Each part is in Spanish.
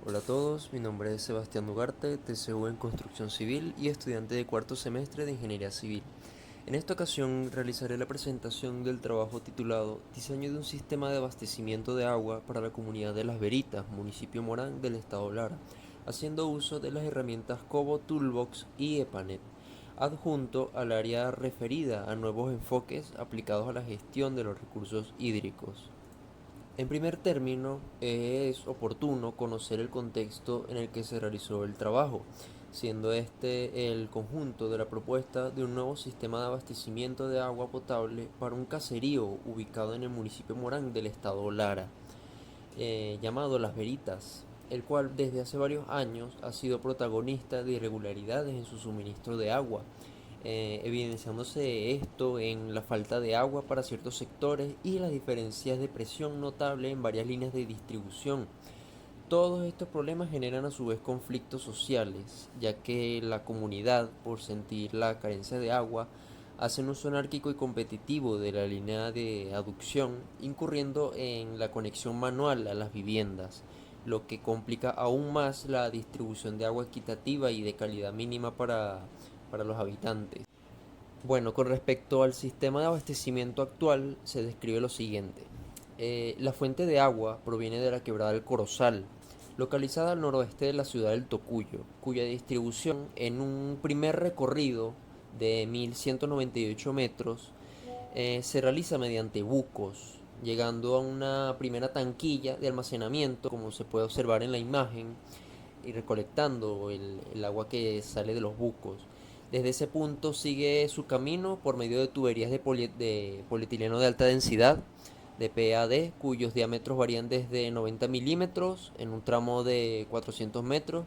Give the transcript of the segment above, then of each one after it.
Hola a todos, mi nombre es Sebastián Ugarte, TCU en Construcción Civil y estudiante de cuarto semestre de Ingeniería Civil. En esta ocasión realizaré la presentación del trabajo titulado Diseño de un sistema de abastecimiento de agua para la comunidad de Las Veritas, municipio Morán del estado Lara, haciendo uso de las herramientas Cobo Toolbox y EPANET, adjunto al área referida a nuevos enfoques aplicados a la gestión de los recursos hídricos. En primer término, es oportuno conocer el contexto en el que se realizó el trabajo, siendo este el conjunto de la propuesta de un nuevo sistema de abastecimiento de agua potable para un caserío ubicado en el municipio Morán del estado Lara, llamado Las Veritas, el cual desde hace varios años ha sido protagonista de irregularidades en su suministro de agua, evidenciándose esto en la falta de agua para ciertos sectores y las diferencias de presión notable en varias líneas de distribución. Todos estos problemas generan a su vez conflictos sociales, ya que la comunidad, por sentir la carencia de agua, hace un uso anárquico y competitivo de la línea de aducción, incurriendo en la conexión manual a las viviendas, lo que complica aún más la distribución de agua equitativa y de calidad mínima para los habitantes. Bueno, con respecto al sistema de abastecimiento actual, se describe lo siguiente. La fuente de agua proviene de la quebrada del Corozal, localizada al noroeste de la ciudad del Tocuyo, cuya distribución en un primer recorrido de 1198 metros se realiza mediante bucos, llegando a una primera tanquilla de almacenamiento, como se puede observar en la imagen, y recolectando el agua que sale de los bucos. Desde ese punto sigue su camino por medio de tuberías de polietileno de alta densidad, de PAD, cuyos diámetros varían desde 90 milímetros en un tramo de 400 metros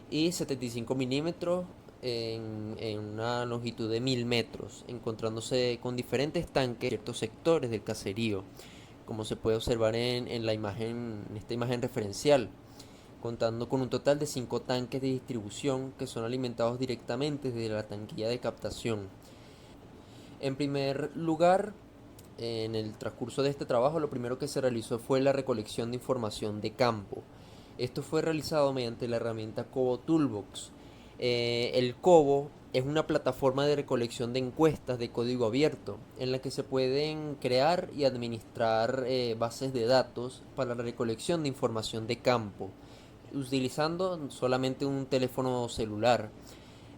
y 75 milímetros en una longitud de 1000 metros, encontrándose con diferentes tanques en ciertos sectores del caserío, como se puede observar en la imagen, en esta imagen referencial, contando con un total de 5 tanques de distribución que son alimentados directamente desde la tanquilla de captación. En primer lugar, en el transcurso de este trabajo, lo primero que se realizó fue la recolección de información de campo. Esto fue realizado mediante la herramienta Cobo Toolbox. El Cobo es una plataforma de recolección de encuestas de código abierto en la que se pueden crear y administrar bases de datos para la recolección de información de campo, utilizando solamente un teléfono celular.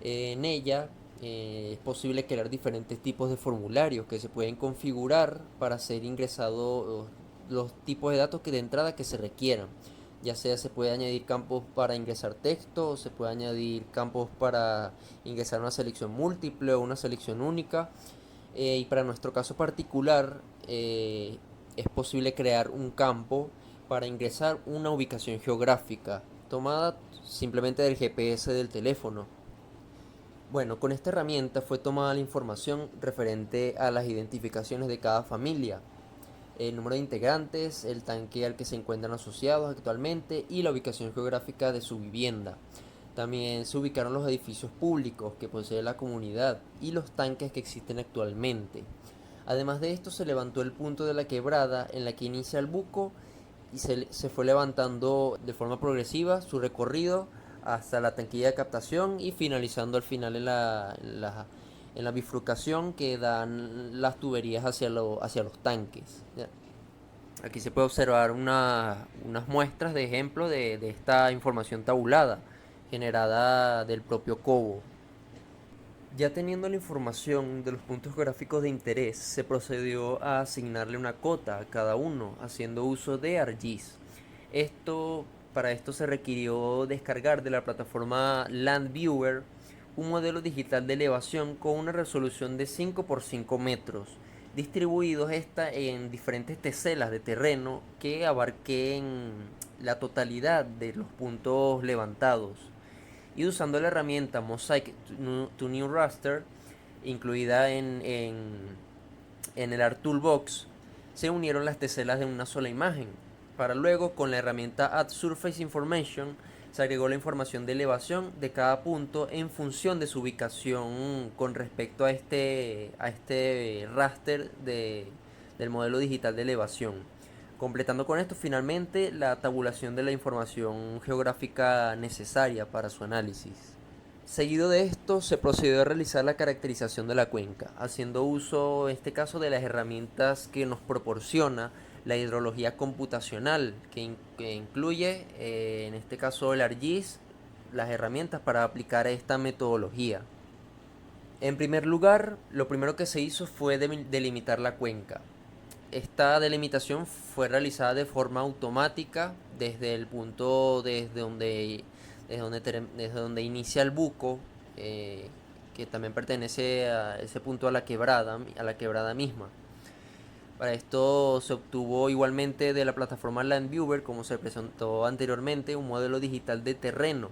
En ella es posible crear diferentes tipos de formularios que se pueden configurar para ser ingresados los tipos de datos que de entrada que se requieran. Ya sea se puede añadir campos para ingresar texto, o se puede añadir campos para ingresar una selección múltiple o una selección única. Y para nuestro caso particular es posible crear un campo para ingresar una ubicación geográfica tomada simplemente del GPS del teléfono. Bueno, con esta herramienta fue tomada la información referente a las identificaciones de cada familia, el número de integrantes, el tanque al que se encuentran asociados actualmente y la ubicación geográfica de su vivienda. También se ubicaron los edificios públicos que posee la comunidad y los tanques que existen actualmente. Además de esto, se levantó el punto de la quebrada en la que inicia el buco y se fue levantando de forma progresiva su recorrido hasta la tanquilla de captación y finalizando al final en la bifurcación que dan las tuberías hacia los tanques. ¿Ya? Aquí se puede observar unas muestras de ejemplo de esta información tabulada generada del propio Cobo. Ya teniendo la información de los puntos gráficos de interés, se procedió a asignarle una cota a cada uno, haciendo uso de ArcGIS. Para esto se requirió descargar de la plataforma Land Viewer un modelo digital de elevación con una resolución de 5 por 5 metros, distribuidos en diferentes teselas de terreno que abarquen la totalidad de los puntos levantados y usando la herramienta Mosaic to New Raster incluida en el Art Toolbox, se unieron las teselas de una sola imagen, para luego con la herramienta Add Surface Information se agregó la información de elevación de cada punto en función de su ubicación con respecto a este raster del modelo digital de elevación. completando con esto finalmente la tabulación de la información geográfica necesaria para su análisis. Seguido de esto, se procedió a realizar la caracterización de la cuenca, haciendo uso, en este caso, de las herramientas que nos proporciona la hidrología computacional, que incluye, en este caso, el ArcGIS, las herramientas para aplicar esta metodología. En primer lugar, lo primero que se hizo fue delimitar la cuenca. Esta delimitación fue realizada de forma automática desde el punto desde donde inicia el buco, que también pertenece a ese punto a la quebrada misma. Para esto se obtuvo igualmente de la plataforma Landviewer, como se presentó anteriormente, un modelo digital de terreno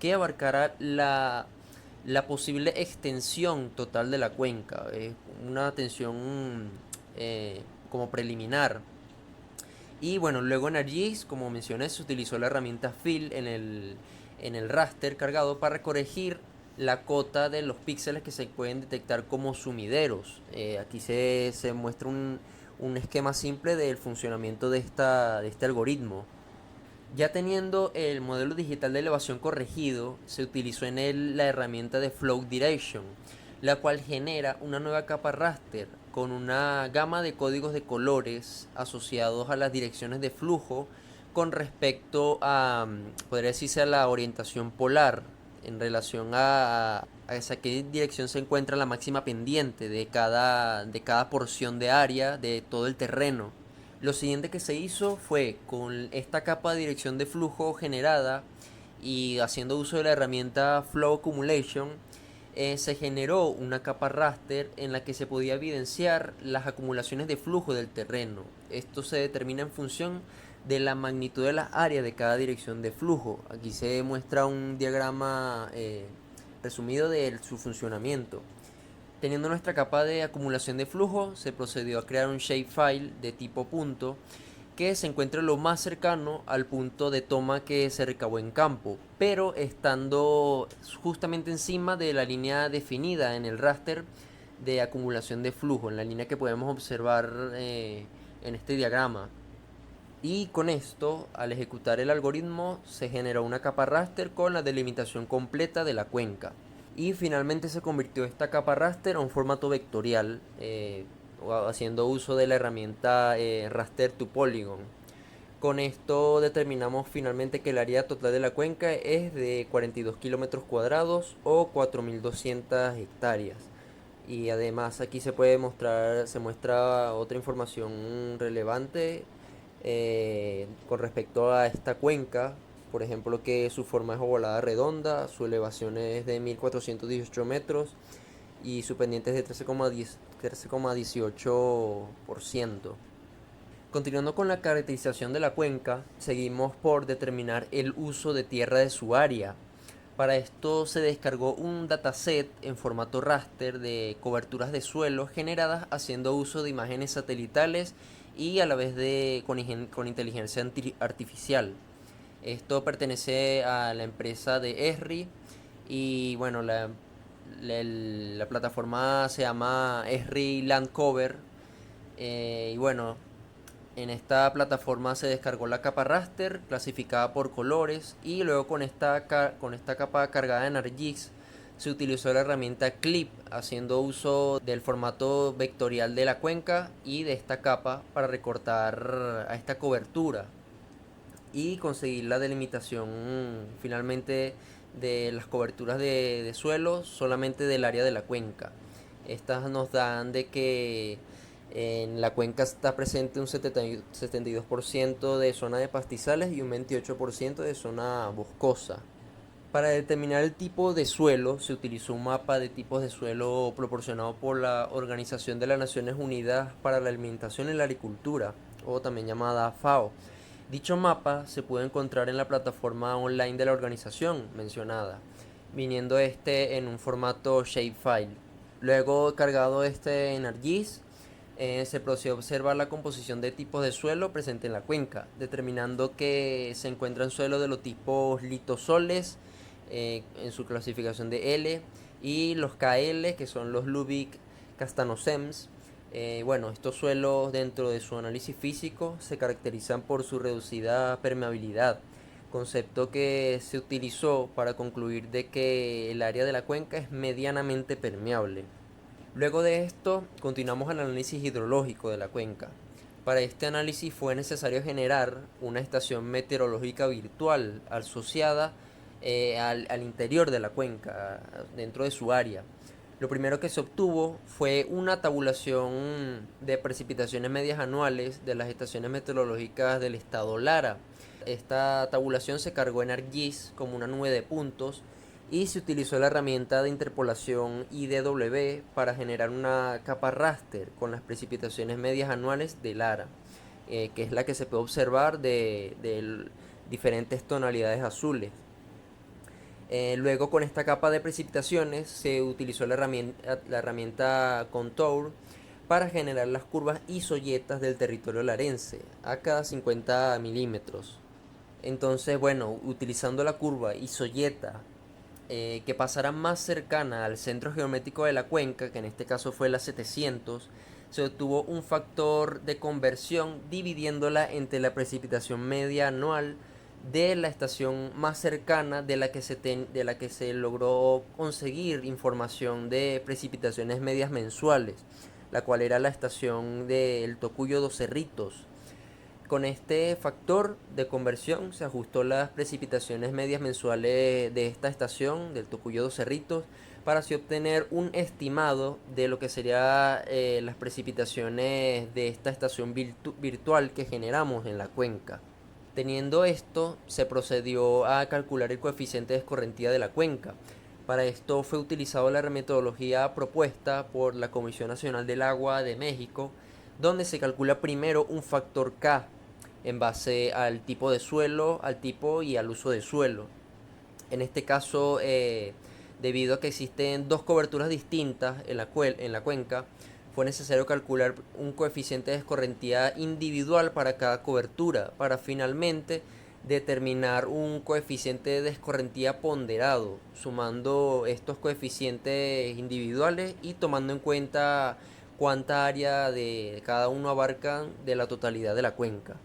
que abarcará la posible extensión total de la cuenca. Es una atención como preliminar. Y bueno, luego en ArcGIS, como mencioné, se utilizó la herramienta Fill en el raster cargado para corregir la cota de los píxeles que se pueden detectar como sumideros. Aquí se muestra un esquema simple del funcionamiento de este algoritmo. Ya teniendo el modelo digital de elevación corregido, se utilizó en él la herramienta de Float Direction, la cual genera una nueva capa raster con una gama de códigos de colores asociados a las direcciones de flujo con respecto a, podría decirse, a la orientación polar en relación a hacia qué dirección se encuentra la máxima pendiente de cada porción de área de todo el terreno. Lo siguiente que se hizo fue, con esta capa de dirección de flujo generada y haciendo uso de la herramienta Flow Accumulation, se generó una capa raster en la que se podía evidenciar las acumulaciones de flujo del terreno. Esto se determina en función de la magnitud de las áreas de cada dirección de flujo. Aquí se muestra un diagrama resumido de su funcionamiento. Teniendo nuestra capa de acumulación de flujo, se procedió a crear un shapefile de tipo punto que se encuentre lo más cercano al punto de toma que se recabó en campo, pero estando justamente encima de la línea definida en el raster de acumulación de flujo, en la línea que podemos observar en este diagrama. Y con esto, al ejecutar el algoritmo, se generó una capa raster con la delimitación completa de la cuenca. Y finalmente se convirtió esta capa raster a un formato vectorial, haciendo uso de la herramienta Raster to Polygon. Con esto determinamos finalmente que el área total de la cuenca es de 42 kilómetros cuadrados o 4.200 hectáreas. Y además aquí se muestra otra información relevante con respecto a esta cuenca. Por ejemplo, que su forma es ovalada redonda, su elevación es de 1418 metros y su pendiente es de 13,18%. Continuando con la caracterización de la cuenca, seguimos por determinar el uso de tierra de su área. Para esto se descargó un dataset en formato raster de coberturas de suelo generadas haciendo uso de imágenes satelitales y a la vez con inteligencia artificial. Esto pertenece a la empresa de Esri y bueno, la plataforma se llama Esri Land Cover. Y bueno, en esta plataforma se descargó la capa raster clasificada por colores y luego con esta capa cargada en ArcGIS se utilizó la herramienta Clip haciendo uso del formato vectorial de la cuenca y de esta capa para recortar a esta cobertura y conseguir la delimitación finalmente de las coberturas de suelo solamente del área de la cuenca. Estas nos dan de que en la cuenca está presente un 72% de zona de pastizales y un 28% de zona boscosa. Para determinar el tipo de suelo se utilizó un mapa de tipos de suelo proporcionado por la Organización de las Naciones Unidas para la Alimentación y la Agricultura, o también llamada FAO. Dicho mapa se puede encontrar en la plataforma online de la organización mencionada, viniendo este en un formato shapefile. Luego, cargado este en ArcGIS, se procede a observar la composición de tipos de suelo presente en la cuenca, determinando que se encuentran suelos de los tipos litosoles en su clasificación de L y los KL, que son los Lubick Castanosems, Bueno, estos suelos dentro de su análisis físico se caracterizan por su reducida permeabilidad, concepto que se utilizó para concluir de que el área de la cuenca es medianamente permeable. Luego de esto, continuamos al análisis hidrológico de la cuenca. Para este análisis fue necesario generar una estación meteorológica virtual asociada al interior de la cuenca, dentro de su área. Lo primero que se obtuvo fue una tabulación de precipitaciones medias anuales de las estaciones meteorológicas del estado Lara. Esta tabulación se cargó en ArcGIS como una nube de puntos y se utilizó la herramienta de interpolación IDW para generar una capa raster con las precipitaciones medias anuales de Lara, que es la que se puede observar de diferentes tonalidades azules. Luego, con esta capa de precipitaciones se utilizó la herramienta Contour para generar las curvas isoyetas del territorio larense a cada 50 milímetros. Entonces, bueno, utilizando la curva isoyeta que pasara más cercana al centro geométrico de la cuenca, que en este caso fue la 700, se obtuvo un factor de conversión dividiéndola entre la precipitación media anual de la estación más cercana de la que se logró conseguir información de precipitaciones medias mensuales, la cual era la estación del Tocuyo dos Cerritos. Con este factor de conversión se ajustó las precipitaciones medias mensuales de esta estación del Tocuyo dos Cerritos para así obtener un estimado de lo que serían las precipitaciones de esta estación virtual que generamos en la cuenca. Teniendo esto, se procedió a calcular el coeficiente de escorrentía de la cuenca. Para esto fue utilizada la metodología propuesta por la Comisión Nacional del Agua de México, donde se calcula primero un factor K en base al tipo de suelo, al tipo y al uso de suelo. En este caso, debido a que existen dos coberturas distintas en la cuenca, fue necesario calcular un coeficiente de escorrentía individual para cada cobertura, para finalmente determinar un coeficiente de escorrentía ponderado, sumando estos coeficientes individuales y tomando en cuenta cuánta área de cada uno abarcan de la totalidad de la cuenca.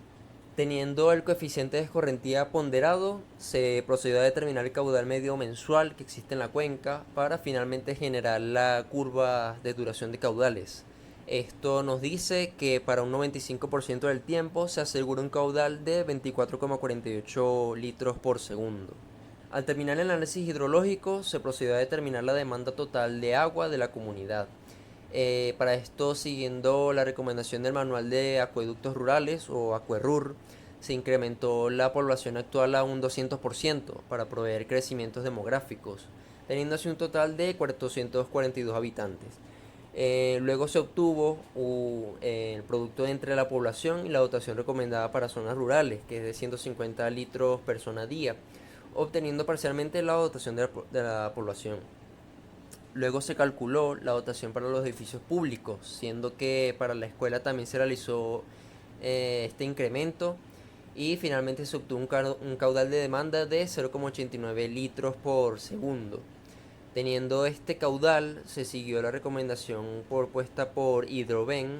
Teniendo el coeficiente de escorrentía ponderado, se procedió a determinar el caudal medio mensual que existe en la cuenca para finalmente generar la curva de duración de caudales. Esto nos dice que para un 95% del tiempo se asegura un caudal de 24,48 litros por segundo. Al terminar el análisis hidrológico, se procedió a determinar la demanda total de agua de la comunidad. Para esto, siguiendo la recomendación del Manual de Acueductos Rurales o Acuerrur, se incrementó la población actual a un 200% para proveer crecimientos demográficos, teniendo así un total de 442 habitantes. Luego se obtuvo el producto entre la población y la dotación recomendada para zonas rurales, que es de 150 litros persona día, obteniendo parcialmente la dotación de la población. Luego se calculó la dotación para los edificios públicos, siendo que para la escuela también se realizó este incremento y finalmente se obtuvo un caudal de demanda de 0,89 litros por segundo. Teniendo este caudal, se siguió la recomendación propuesta por Hidroven,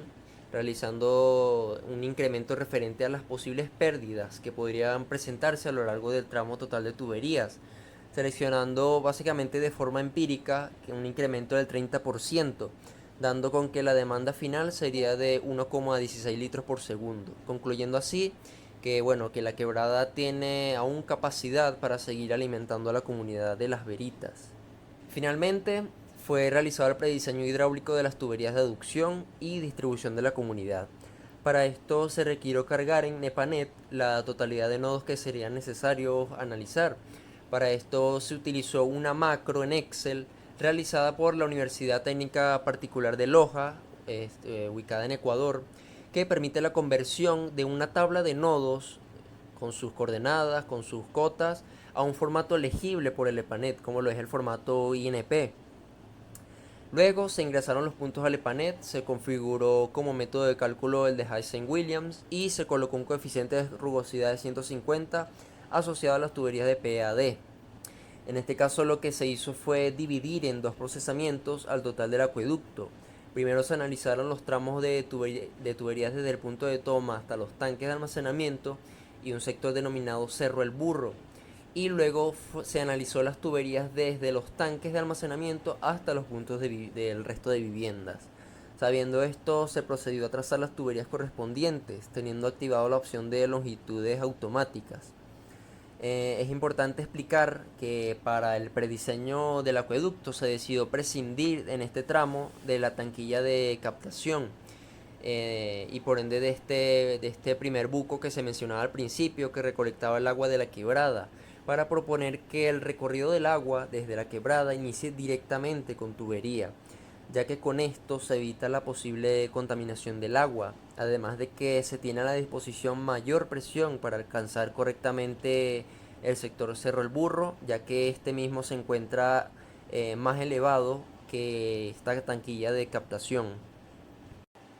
realizando un incremento referente a las posibles pérdidas que podrían presentarse a lo largo del tramo total de tuberías, seleccionando básicamente de forma empírica un incremento del 30%, dando con que la demanda final sería de 1,16 litros por segundo, concluyendo así que bueno, que la quebrada tiene aún capacidad para seguir alimentando a la comunidad de Las Veritas. Finalmente, fue realizado el prediseño hidráulico de las tuberías de aducción y distribución de la comunidad. Para esto se requirió cargar en NEPANET la totalidad de nodos que serían necesarios analizar. Para esto se utilizó una macro en Excel realizada por la Universidad Técnica Particular de Loja, ubicada en Ecuador, que permite la conversión de una tabla de nodos con sus coordenadas, con sus cotas, a un formato legible por el EPANET, como lo es el formato INP. Luego se ingresaron los puntos al EPANET, se configuró como método de cálculo el de Hysen-Williams y se colocó un coeficiente de rugosidad de 150 asociado a las tuberías de PAD. En este caso lo que se hizo fue dividir en dos procesamientos al total del acueducto. Primero se analizaron los tramos de tuberías desde el punto de toma hasta los tanques de almacenamiento y un sector denominado Cerro El Burro. Y luego se analizó las tuberías desde los tanques de almacenamiento hasta los puntos del resto de viviendas. Sabiendo esto, se procedió a trazar las tuberías correspondientes, teniendo activado la opción de longitudes automáticas. Es importante explicar que para el prediseño del acueducto se decidió prescindir en este tramo de la tanquilla de captación, y por ende de este primer buco que se mencionaba al principio que recolectaba el agua de la quebrada, para proponer que el recorrido del agua desde la quebrada inicie directamente con tubería, ya que con esto se evita la posible contaminación del agua, además de que se tiene a la disposición mayor presión para alcanzar correctamente el sector Cerro El Burro, ya que este mismo se encuentra más elevado que esta tanquilla de captación.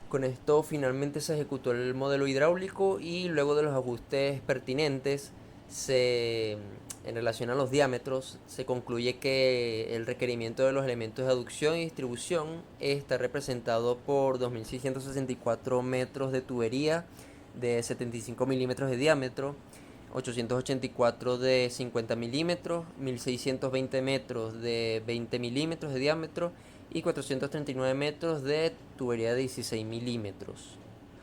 Con esto finalmente se ejecutó el modelo hidráulico y luego de los ajustes pertinentes en relación a los diámetros se concluye que el requerimiento de los elementos de aducción y distribución está representado por 2.664 metros de tubería de 75 milímetros de diámetro, 884 de 50 milímetros, 1620 metros de 20 milímetros de diámetro y 439 metros de tubería de 16 milímetros.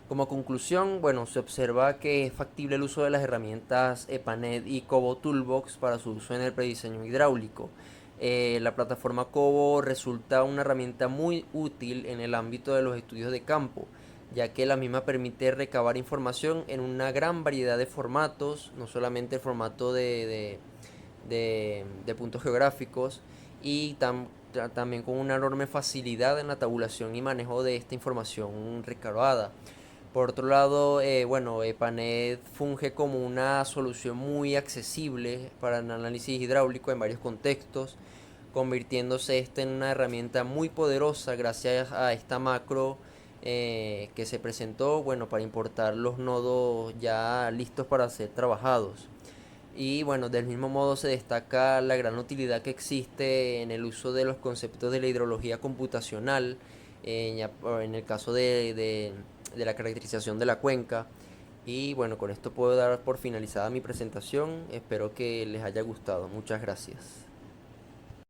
Como conclusión, bueno, se observa que es factible el uso de las herramientas EPANET y Cobo Toolbox para su uso en el prediseño hidráulico. La plataforma Cobo resulta una herramienta muy útil en el ámbito de los estudios de campo, ya que la misma permite recabar información en una gran variedad de formatos, no solamente el formato de puntos geográficos, y también con una enorme facilidad en la tabulación y manejo de esta información recabada. Por otro lado, bueno, EPANET funge como una solución muy accesible para el análisis hidráulico en varios contextos, convirtiéndose esta en una herramienta muy poderosa gracias a esta macro que se presentó, bueno, para importar los nodos ya listos para ser trabajados. Y bueno, del mismo modo se destaca la gran utilidad que existe en el uso de los conceptos de la hidrología computacional, en el caso de la caracterización de la cuenca. Y bueno, con esto puedo dar por finalizada mi presentación. Espero que les haya gustado. Muchas gracias.